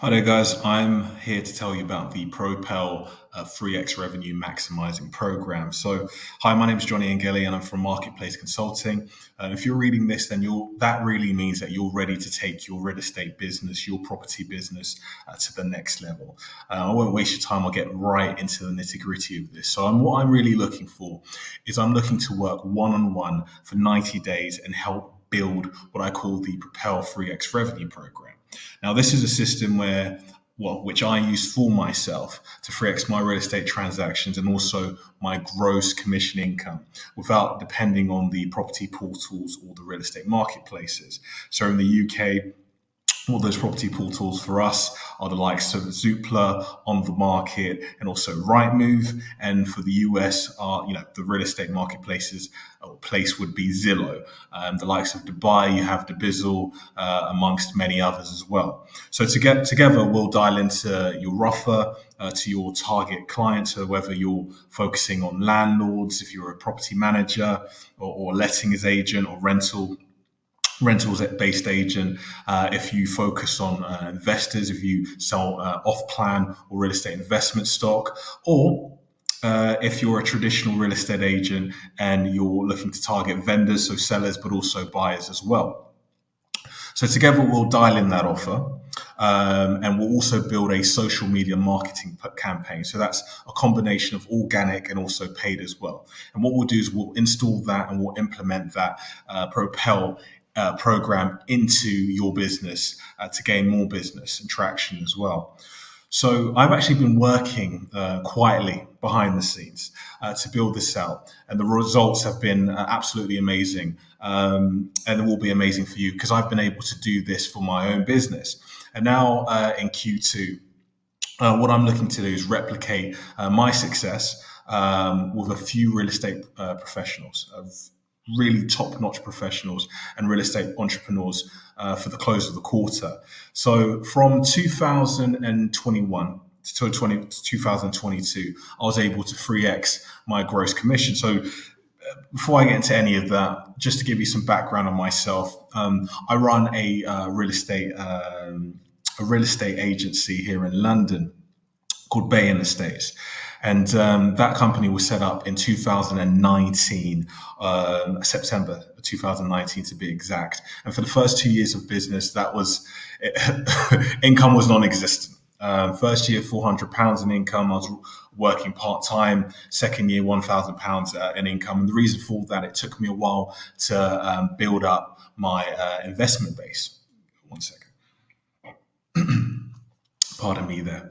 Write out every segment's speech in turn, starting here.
Hi there, guys. I'm here to tell you about the Propel 3x Revenue Maximizing Program. Hi, my name is Johnny Angeli, and I'm from Marketplace Consulting. If you're reading this, then that really means that you're ready to take your real estate business, your property business, to the next level. I won't waste your time. I'll get right into the nitty gritty of this. What I'm really looking for is I'm looking to work one-on-one for 90 days and help build what I call the Propel 3x Revenue Program. Now, this is a system which I use for myself to 3x my real estate transactions and also my gross commission income without depending on the property portals or the real estate marketplaces. So in the UK, all those property portals for us are the likes of Zoopla, On the Market, and also Rightmove. And for the US are, the real estate marketplaces or place would be Zillow. The likes of Dubai, you have Dubizzle, amongst many others as well. So together, we'll dial into your offer to your target client. So whether you're focusing on landlords, if you're a property manager or lettings agent or rentals-based agent, if you focus on investors, if you sell off-plan or real estate investment stock, or if you're a traditional real estate agent and you're looking to target vendors, so sellers, but also buyers as well. So together we'll dial in that offer, and we'll also build a social media marketing campaign. So that's a combination of organic and also paid as well. And what we'll do is we'll install that and we'll implement that Propel program into your business to gain more business and traction as well. So I've actually been working quietly behind the scenes to build this out, and the results have been absolutely amazing, and it will be amazing for you because I've been able to do this for my own business. And now in Q2, what I'm looking to do is replicate my success with a few real estate professionals, really top-notch professionals and real estate entrepreneurs for the close of the quarter. So from 2021 to 2022, I was able to 3x my gross commission. So before I get into any of that, just to give you some background on myself, I run a real estate agency here in London called Bay and Estates. And that company was set up in 2019, September 2019 to be exact. And for the first 2 years of business, income was non-existent. First year, £400 in income. I was working part-time. Second year, £1,000 in income. And the reason for that, it took me a while to build up my investment base. One second. Pardon me there,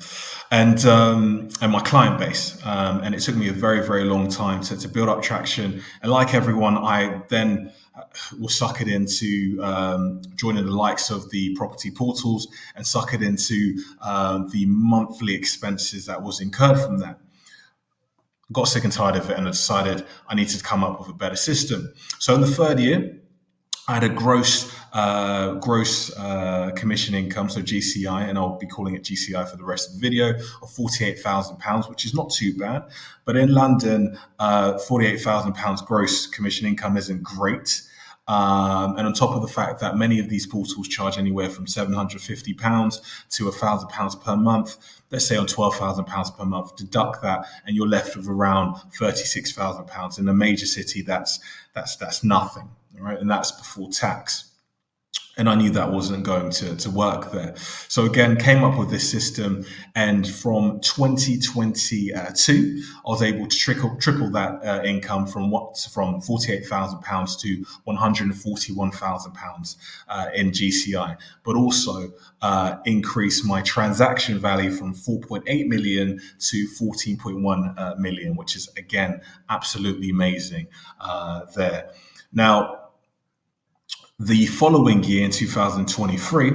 and my client base, and it took me a very, very long time to build up traction. And like everyone, I then was suckered into joining the likes of the property portals and suckered into the monthly expenses that was incurred from that. Got sick and tired of it, and I decided I needed to come up with a better system. So in the third year, I had a gross commission income, so GCI, and I'll be calling it GCI for the rest of the video, of £48,000, which is not too bad. But in London, £48,000 gross commission income isn't great. And on top of the fact that many of these portals charge anywhere from £750 to £1,000 per month, let's say on £12,000 per month, deduct that, and you're left with around £36,000. In a major city, that's nothing, right? And that's before tax. And I knew that wasn't going to work there. So again, came up with this system, and from 2022, I was able to triple that income from £48,000 to £141,000 in GCI, but also increase my transaction value from 4.8 million to 14.1 million, which is again absolutely amazing there. Now, the following year, in 2023,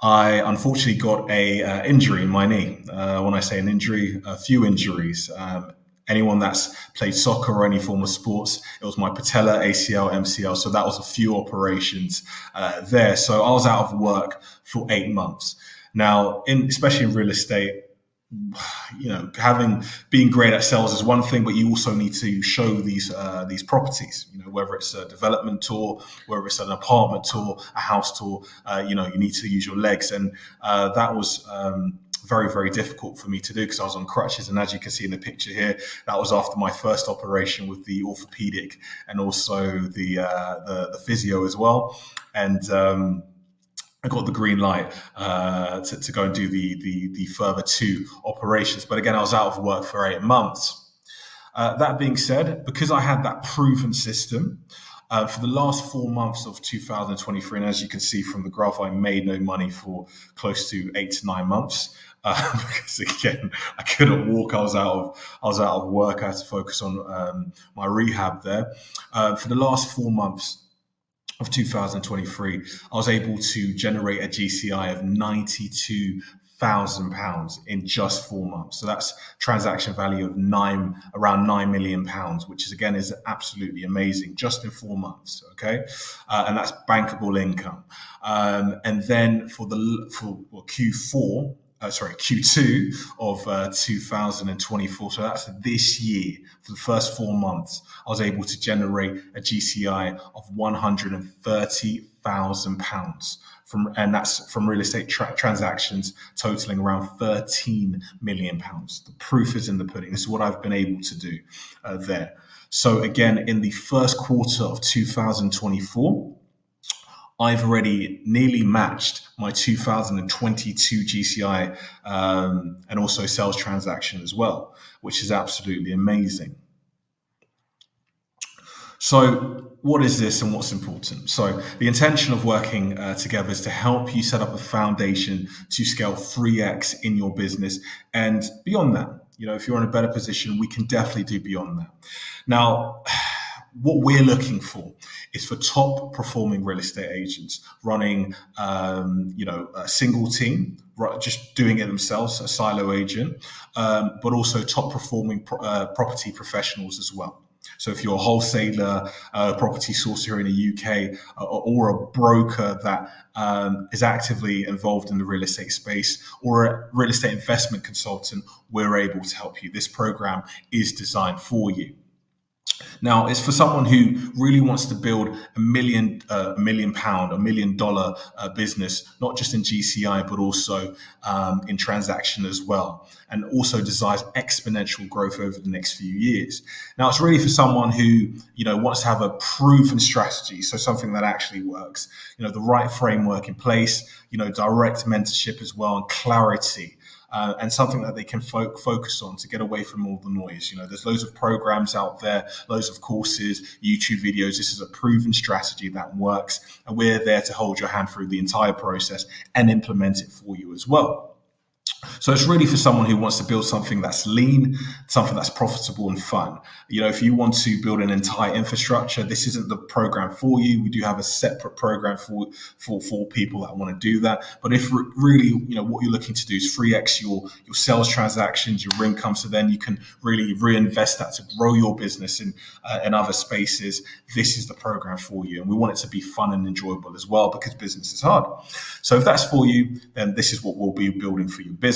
I unfortunately got a injury in my knee. When I say an injury, a few injuries. Anyone that's played soccer or any form of sports, it was my patella, ACL, MCL. So that was a few operations there. So I was out of work for 8 months. Now, especially in real estate, having being great at sales is one thing, but you also need to show these properties. Whether it's a development tour, whether it's an apartment tour, a house tour. You need to use your legs, and that was. Very, very difficult for me to do because I was on crutches. And as you can see in the picture here, that was after my first operation with the orthopedic and also the physio as well. And I got the green light to go and do the further 2 operations. But again, I was out of work for 8 months. That being said, because I had that proven system, for the last 4 months of 2023, and as you can see from the graph, I made no money for close to 8 to 9 months. Because again, I couldn't walk. I was out of work. I had to focus on my rehab there. For the last 4 months of 2023, I was able to generate a GCI of £92,000 in just 4 months. So that's transaction value of around £9 million, which is absolutely amazing just in 4 months. Okay, and that's bankable income. And then for Q2 of 2024. So that's this year. For the first 4 months, I was able to generate a GCI of £130,000 and that's from real estate transactions totaling around £13 million. The proof is in the pudding. This is what I've been able to do there. So again, in the first quarter of 2024, I've already nearly matched my 2022 GCI and also sales transaction as well, which is absolutely amazing. So what is this and what's important? So the intention of working together is to help you set up a foundation to scale 3x in your business and beyond that. If you're in a better position, we can definitely do beyond that. Now, what we're looking for is for top performing real estate agents running, a single team, just doing it themselves, a silo agent, but also top performing property professionals as well. So if you're a wholesaler, property source here in the UK, or a broker that is actively involved in the real estate space, or a real estate investment consultant, we're able to help you. This program is designed for you. Now, it's for someone who really wants to build a million pound, $1 million business, not just in GCI, but also in transaction as well, and also desires exponential growth over the next few years. Now, it's really for someone who, wants to have a proven strategy, so something that actually works, the right framework in place, direct mentorship as well, and clarity. And something that they can focus on to get away from all the noise. There's loads of programs out there, loads of courses, YouTube videos. This is a proven strategy that works, and we're there to hold your hand through the entire process and implement it for you as well. So it's really for someone who wants to build something that's lean, something that's profitable and fun. If you want to build an entire infrastructure, this isn't the program for you. We do have a separate program for people that want to do that. But if really, what you're looking to do is 3x your sales transactions, your income, so then you can really reinvest that to grow your business in other spaces, this is the program for you. And we want it to be fun and enjoyable as well, because business is hard. So if that's for you, then this is what we'll be building for your business.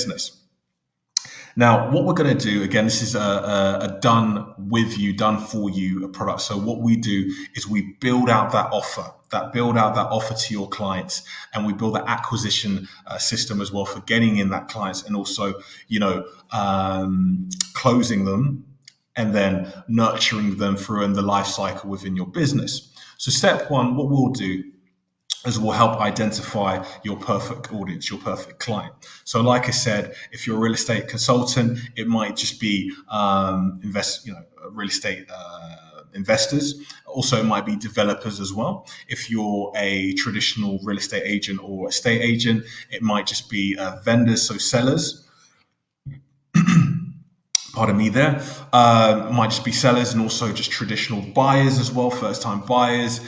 Now, what we're going to do, again, this is a done for you product. So what we do is we build out that offer to your clients, and we build that acquisition system as well for getting in that clients, and also, closing them and then nurturing them through in the life cycle within your business. So step one, what we'll do is we'll help identify your perfect audience, your perfect client. So like I said, if you're a real estate consultant, it might just be real estate investors. Also, it might be developers as well. If you're a traditional real estate agent or estate agent, it might just be vendors, so sellers. Pardon me there. Might just be sellers, and also just traditional buyers as well, first-time buyers,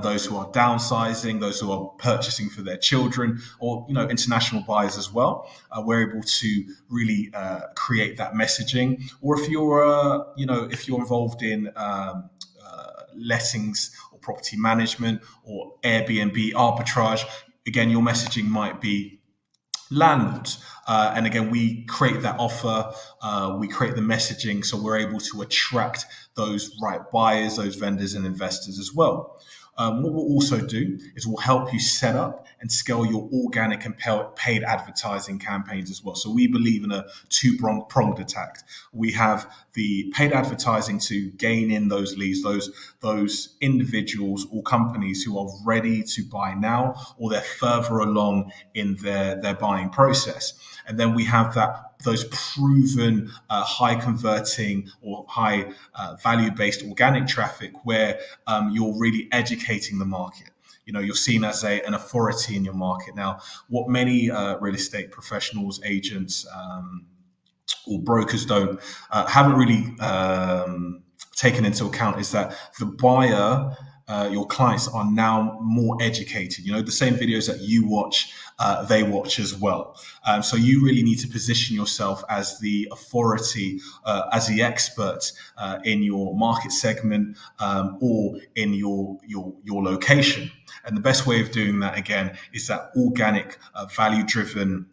those who are downsizing, those who are purchasing for their children, or international buyers as well. We're able to really create that messaging. Or if you're involved in lettings or property management or Airbnb arbitrage, again, your messaging might be landlords. And again, we create that offer, we create the messaging, so we're able to attract those right buyers, those vendors and investors as well. What we'll also do is we'll help you set up and scale your organic and paid advertising campaigns as well. So we believe in a two-pronged attack. We have the paid advertising to gain in those leads, those individuals or companies who are ready to buy now, or they're further along in their buying process. And then we have those proven high converting or high value based organic traffic where you're really educating the market. You're seen as an authority in your market. Now, what many real estate professionals, agents, or brokers haven't really taken into account is that the buyer, your clients, are now more educated. The same videos that you watch, they watch as well. So you really need to position yourself as the authority, as the expert in your market segment, or in your location. And the best way of doing that, again, is that organic, value-driven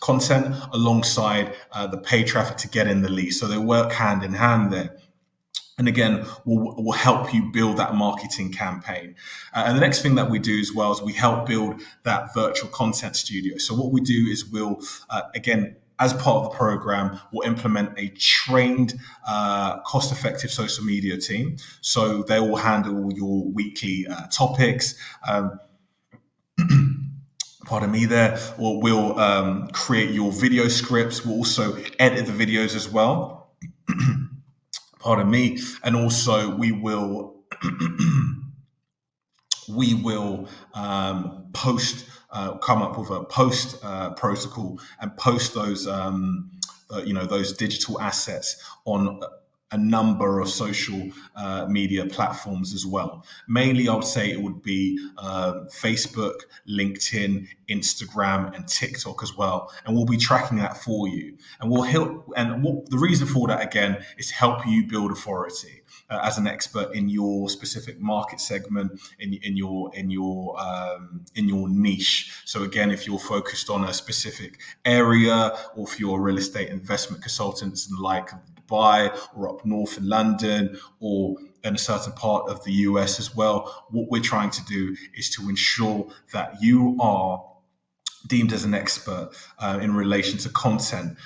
content alongside the paid traffic to get in the lead. So they work hand in hand there. And again, we'll help you build that marketing campaign. And the next thing that we do as well is we help build that virtual content studio. So what we do is we'll, again, as part of the program, we'll implement a trained, cost-effective social media team. So they will handle your weekly topics. Pardon me there. We'll create your video scripts. We'll also edit the videos as well. Pardon me. And also we will come up with a post protocol and post those those digital assets on a number of social media platforms as well. Mainly, I would say it would be Facebook, LinkedIn, Instagram, and TikTok as well. And we'll be tracking that for you. And we'll help. And the reason for that, again, is to help you build authority as an expert in your specific market segment, in your niche. So again, if you're focused on a specific area, or if you're a real estate investment consultant like Dubai or up north in London or in a certain part of the US as well, what we're trying to do is to ensure that you are deemed as an expert in relation to content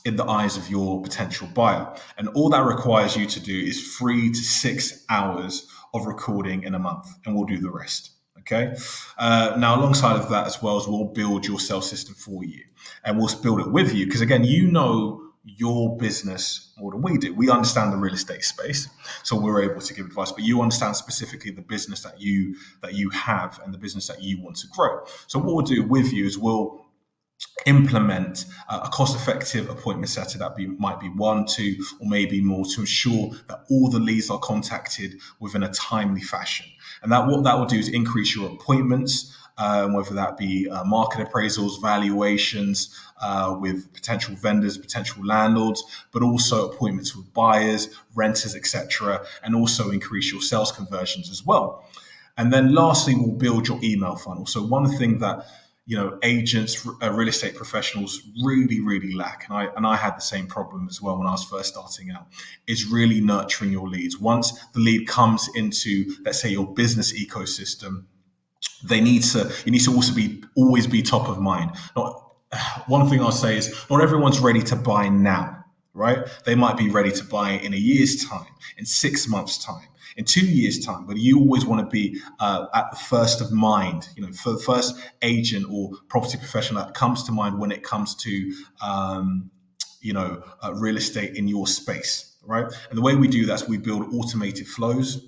in the eyes of your potential buyer. And all that requires you to do is 3 to 6 hours of recording in a month, and we'll do the rest. Okay. Now, alongside of that as well, as we'll build your sales system for you, and we'll build it with you, because again, your business more than we do. We understand the real estate space, so we're able to give advice, but you understand specifically the business that you have and the business that you want to grow. So what we'll do with you is we'll implement a cost-effective appointment setter that might be 1, 2, or maybe more, to ensure that all the leads are contacted within a timely fashion. And what that will do is increase your appointments, whether that be market appraisals, valuations with potential vendors, potential landlords, but also appointments with buyers, renters, etc., and also increase your sales conversions as well. And then lastly, we'll build your email funnel. So one thing that agents, real estate professionals really lack, and I had the same problem as well when I was first starting out, is really nurturing your leads. Once the lead comes into, let's say, your business ecosystem, you need to also always be top of mind. One thing I'll say is not everyone's ready to buy now, right? They might be ready to buy in a year's time, in 6 months' time, in 2 years' time, but you always want to be at the first of mind, for the first agent or property professional that comes to mind when it comes to, real estate in your space, right? And the way we do that is we build automated flows.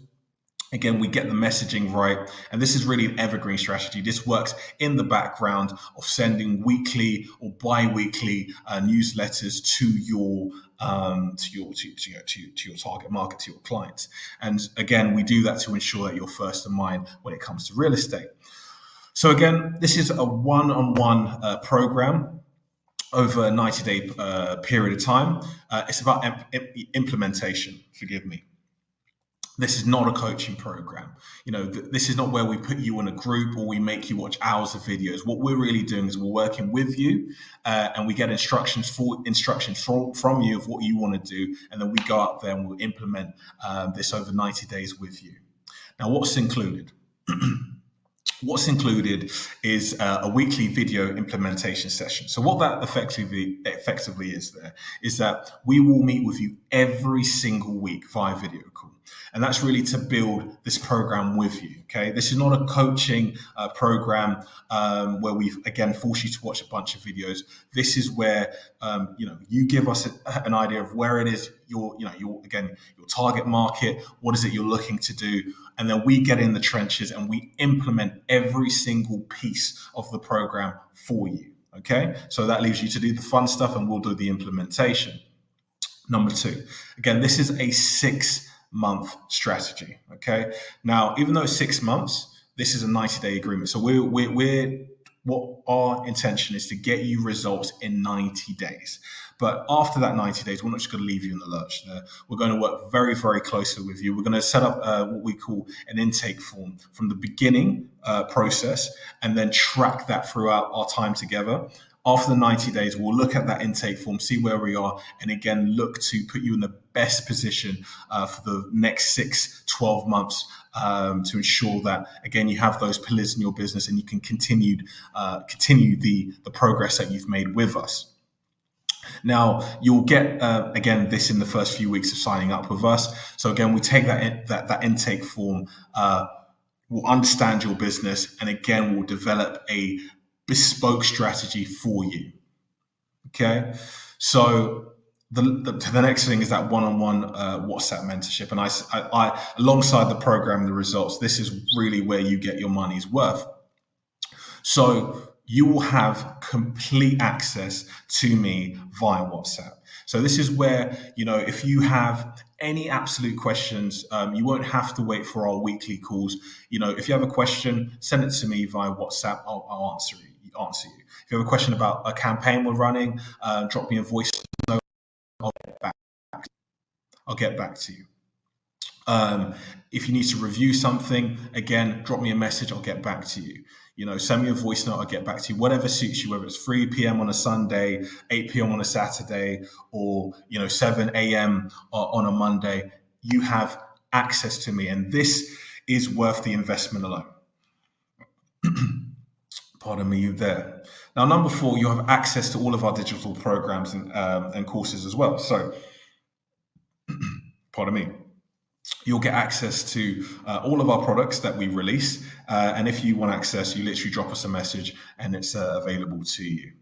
Again, we get the messaging right. And this is really an evergreen strategy. This works in the background of sending weekly or bi-weekly newsletters to your target market, to your clients. And again, we do that to ensure that you're first in mind when it comes to real estate. So again, this is a one-on-one program over a 90-day period of time. It's about implementation, forgive me. This is not a coaching program. This is not where we put you in a group or we make you watch hours of videos. What we're really doing is we're working with you, and we get instructions from you of what you want to do, and then we go out there and we'll implement this over 90 days with you. Now, what's included? What's included is a weekly video implementation session. So what that effectively is there is that we will meet with you every single week via video call. And that's really to build this program with you. Okay, this is not a coaching program where we again force you to watch a bunch of videos. This is where you give us an idea of where it is your target market. What is it you're looking to do? And then we get in the trenches and we implement every single piece of the program for you. Okay, so that leaves you to do the fun stuff, and we'll do the implementation. Number two, again, this is a 6-month strategy. Okay, now even though it's 6 months, this is a 90-day agreement. So what our intention is to get you results in 90 days. But after that 90 days, we're not just going to leave you in the lurch there. We're going to work very, very closely with you. We're going to set up what we call an intake form from the beginning process, and then track that throughout our time together. After the 90 days, we'll look at that intake form, see where we are, and again, look to put you in the best position for the next 6-12 months to ensure that, again, you have those pillars in your business and you can continue the progress that you've made with us. Now, you'll get, again, this in the first few weeks of signing up with us. So again, we take that intake form, we'll understand your business, and again, we'll develop a bespoke strategy for you. Okay, so the next thing is that one-on-one WhatsApp mentorship, and I alongside the program, the results. This is really where you get your money's worth. So you will have complete access to me via WhatsApp. So this is where, if you have any absolute questions, you won't have to wait for our weekly calls. If you have a question, send it to me via WhatsApp. I'll answer you. If you have a question about a campaign we're running, drop me a voice note. I'll get back to you. If you need to review something, again, drop me a message. I'll get back to you. Send me a voice note. I'll get back to you. Whatever suits you, whether it's 3 p.m. on a Sunday, 8 p.m. on a Saturday, or 7 a.m. on a Monday, you have access to me, and this is worth the investment alone. Pardon me, you there. Now, number 4, you have access to all of our digital programs and courses as well. So, pardon me. You'll get access to all of our products that we release. And if you want access, you literally drop us a message and it's available to you.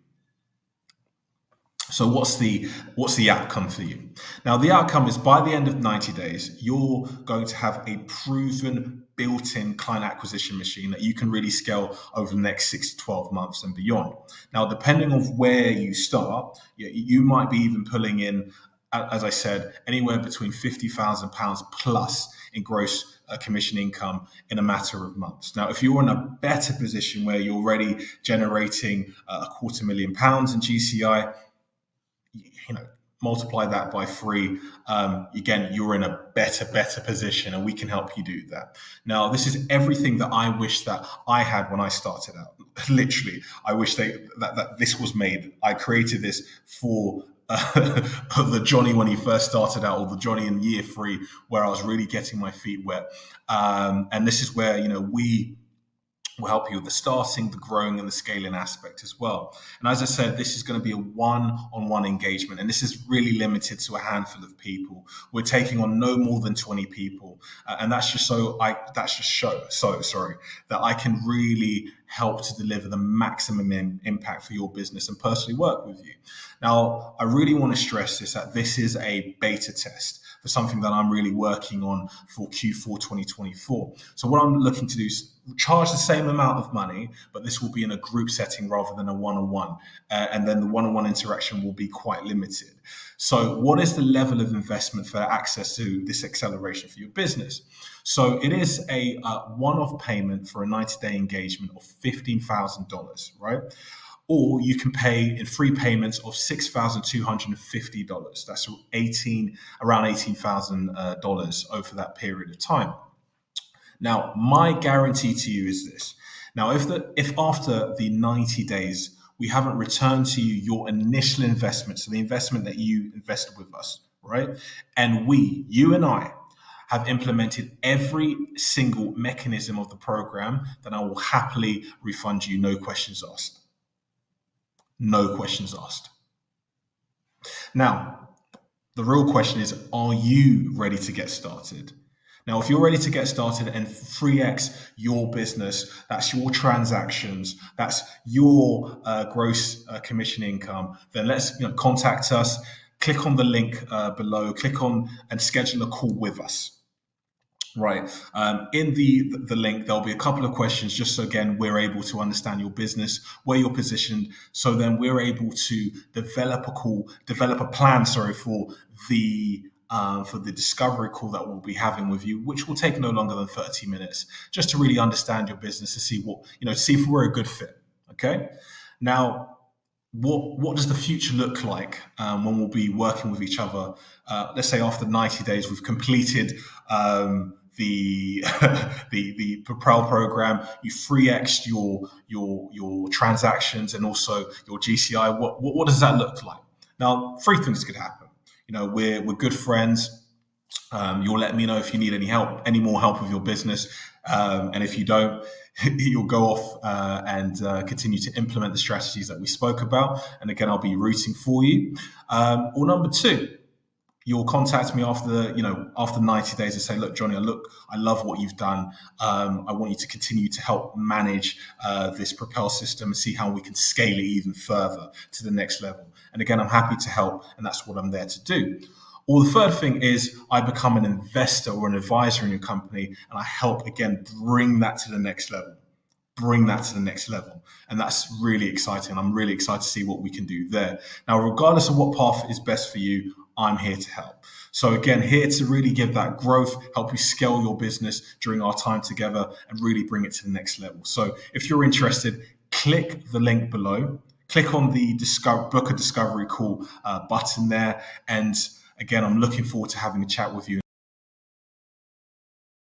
So what's the outcome for you? Now, the outcome is by the end of 90 days, you're going to have a proven built-in client acquisition machine that you can really scale over the next 6 to 12 months and beyond. Now, depending on where you start, you might be even pulling in, as I said, anywhere between £50,000 plus in gross commission income in a matter of months. Now, if you're in a better position where you're already generating £250,000 in GCI, multiply that by 3. Again, you're in a better position, and we can help you do that. Now, this is everything that I wish that I had when I started out. Literally, I wish that this was made. I created this for the Johnny when he first started out, or the Johnny in year 3, where I was really getting my feet wet. And this is where, we will help you with the starting, the growing, and the scaling aspect as well. And as I said, this is going to be a one-on-one engagement, and this is really limited to a handful of people. We're taking on no more than 20 people, and that I can really help to deliver the maximum impact for your business and personally work with you. Now, I really want to stress that this is a beta test for something that I'm really working on for Q4 2024. So what I'm looking to do is charge the same amount of money, but this will be in a group setting rather than a one-on-one. And then the one-on-one interaction will be quite limited. So what is the level of investment for access to this acceleration for your business? So it is a one-off payment for a 90-day engagement of $15,000, right? or you can pay in 3 payments of $6,250. That's around $18,000 over that period of time. Now, my guarantee to you is this. Now, if after the 90 days we haven't returned to you your initial investment, so the investment that you invested with us, right? And you and I, have implemented every single mechanism of the program, then I will happily refund you, no questions asked. No questions asked. Now, the real question is, are you ready to get started? Now, if you're ready to get started and 3x your business, that's your transactions, that's your gross commission income, then let's contact us. Click on the link below. Click on and schedule a call with us. Right. In the link, there'll be a couple of questions just so, again, we're able to understand your business, where you're positioned. So then we're able to develop a plan, for the discovery call that we'll be having with you, which will take no longer than 30 minutes, just to really understand your business, to see see if we're a good fit. Okay. Now, what does the future look like when we'll be working with each other? Let's say after 90 days, we've completed the Propel program. You 3x'd your transactions and also your GCI. What does that look like? Now, 3 things could happen. We're good friends. You'll let me know if you need any more help with your business, and if you don't, you'll go off and continue to implement the strategies that we spoke about. And again, I'll be rooting for you. Or number 2, you'll contact me after 90 days and say, look, Johnny, I love what you've done. I want you to continue to help manage this Propel system and see how we can scale it even further to the next level. And again, I'm happy to help, and that's what I'm there to do. Or the third thing is I become an investor or an advisor in your company, and I help, again, bring that to the next level. And that's really exciting. I'm really excited to see what we can do there. Now, regardless of what path is best for you, I'm here to help. So again, here to really give that growth, help you scale your business during our time together and really bring it to the next level. So if you're interested, click the link below, click on the book a discovery call button there. And again, I'm looking forward to having a chat with you.